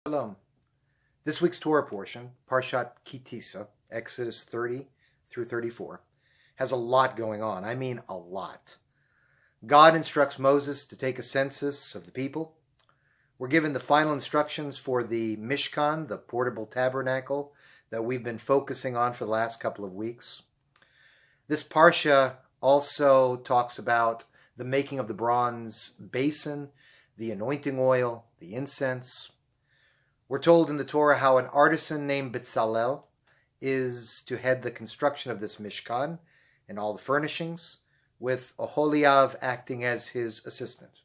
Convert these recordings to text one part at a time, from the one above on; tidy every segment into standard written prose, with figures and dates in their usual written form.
Shalom. This week's Torah portion, Parshat Tissa, Exodus 30 through 34, has a lot going on. I mean a lot. God instructs Moses to take a census of the people. We're given the final instructions for the Mishkan, the portable tabernacle that we've been focusing on for the last couple of weeks. This Parsha also talks about the making of the bronze basin, the anointing oil, the incense. We're told in the Torah how an artisan named Bezalel is to head the construction of this Mishkan and all the furnishings, with Oholiav acting as his assistant.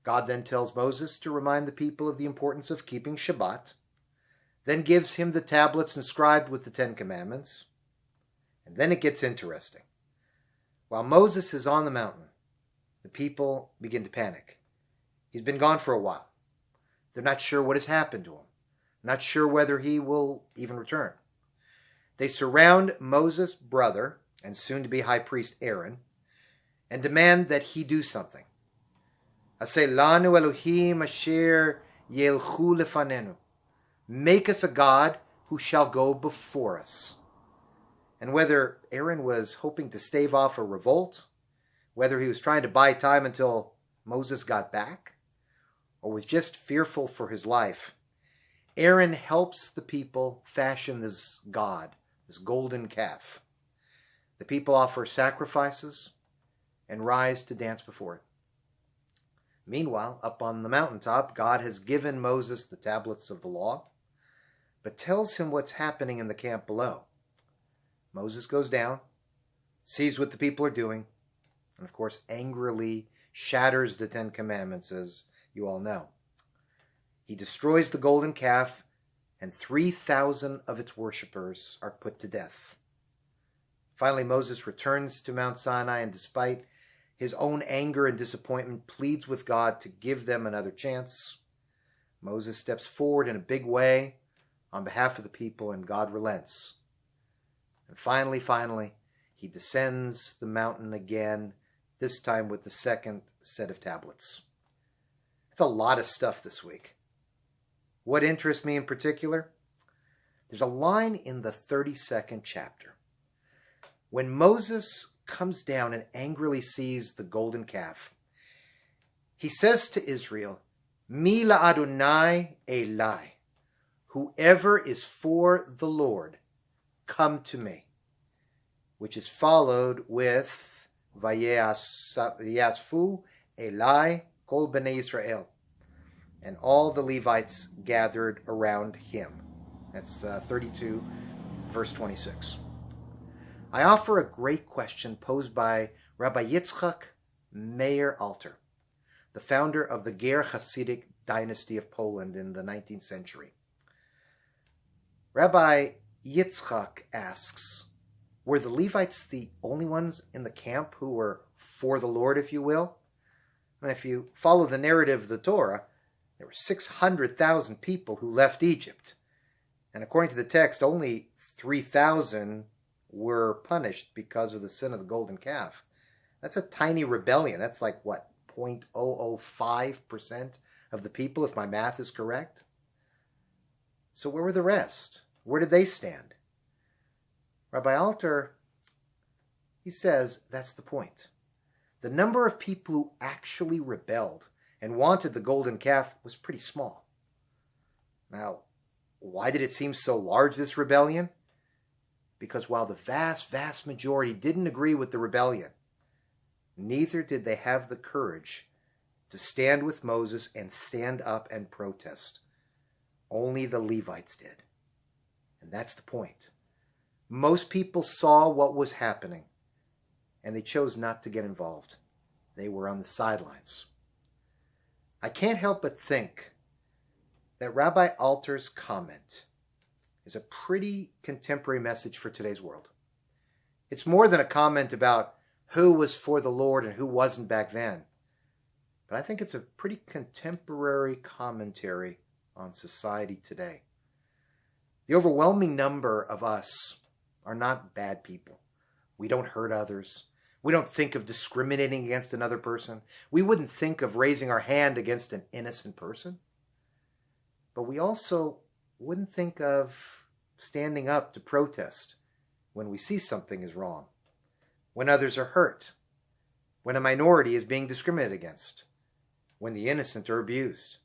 God then tells Moses to remind the people of the importance of keeping Shabbat, then gives him the tablets inscribed with the Ten Commandments, and then it gets interesting. While Moses is on the mountain, the people begin to panic. He's been gone for a while. They're not sure what has happened to him, not sure whether he will even return. They surround Moses' brother and soon-to-be high priest Aaron and demand that he do something. Aseh lanu Elohim asher yelchu lefanenu. Make us a God who shall go before us. And whether Aaron was hoping to stave off a revolt, whether he was trying to buy time until Moses got back, or was just fearful for his life, Aaron helps the people fashion this god, this golden calf. The people offer sacrifices and rise to dance before it. Meanwhile, up on the mountaintop, God has given Moses the tablets of the law, but tells him what's happening in the camp below. Moses goes down, sees what the people are doing, and of course angrily shatters the Ten Commandments, as you all know. He destroys the golden calf, and 3,000 of its worshippers are put to death. Finally, Moses returns to Mount Sinai, and despite his own anger and disappointment, pleads with God to give them another chance. Moses steps forward in a big way on behalf of the people, and God relents. And finally, he descends the mountain again, this time with the second set of tablets. It's a lot of stuff this week. What interests me in particular? There's a line in the 32nd chapter. When Moses comes down and angrily sees the golden calf, he says to Israel, Mi la'Adonai Elai, whoever is for the Lord, come to me, which is followed with Vayasfu Elai Kol Bnei Israel, and all the Levites gathered around him. That's 32, verse 26. I offer a great question posed by Rabbi Yitzchak Meir Alter, the founder of the Ger Hasidic dynasty of Poland in the 19th century. Rabbi Yitzchak asks, were the Levites the only ones in the camp who were for the Lord, if you will? And if you follow the narrative of the Torah, there were 600,000 people who left Egypt. And according to the text, only 3,000 were punished because of the sin of the golden calf. That's a tiny rebellion. That's like, what, 0.005% of the people, if my math is correct? So where were the rest? Where did they stand? Rabbi Alter, he says that's the point. The number of people who actually rebelled and wanted the golden calf was pretty small. Now, why did it seem so large, this rebellion? Because while the vast majority didn't agree with the rebellion, neither did they have the courage to stand with Moses and stand up and protest. Only the Levites did. And that's the point. Most people saw what was happening, and they chose not to get involved. They were on the sidelines. I can't help but think that Rabbi Alter's comment is a pretty contemporary message for today's world. It's more than a comment about who was for the Lord and who wasn't back then. But I think it's a pretty contemporary commentary on society today. The overwhelming number of us are not bad people. We don't hurt others. We don't think of discriminating against another person. We wouldn't think of raising our hand against an innocent person. but we also wouldn't think of standing up to protest when we see something is wrong, when others are hurt, when a minority is being discriminated against, when the innocent are abused.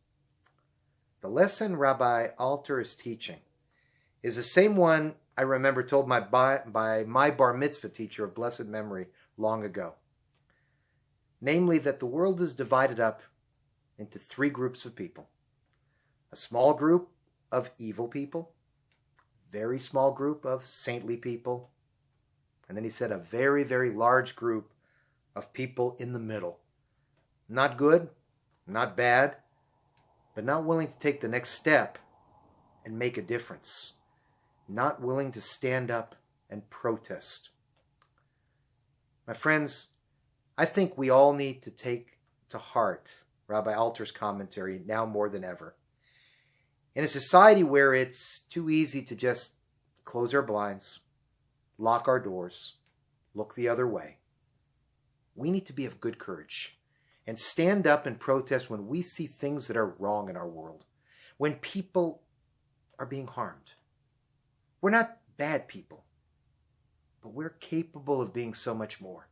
The lesson Rabbi Alter is teaching is the same one I remember told by my bar mitzvah teacher of blessed memory long ago. Namely, that the world is divided up into three groups of people. A small group of evil people, very small group of saintly people, and then he said a very, very large group of people in the middle. Not good, not bad, but not willing to take the next step and make a difference. Not willing to stand up and protest. My friends, I think we all need to take to heart Rabbi Alter's commentary now more than ever. In a society where it's too easy to just close our blinds, lock our doors, look the other way, we need to be of good courage and stand up and protest when we see things that are wrong in our world, when people are being harmed. We're not bad people, but we're capable of being so much more.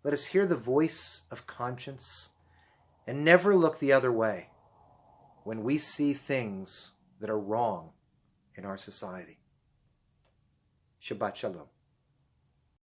Let us hear the voice of conscience and never look the other way when we see things that are wrong in our society. Shabbat Shalom.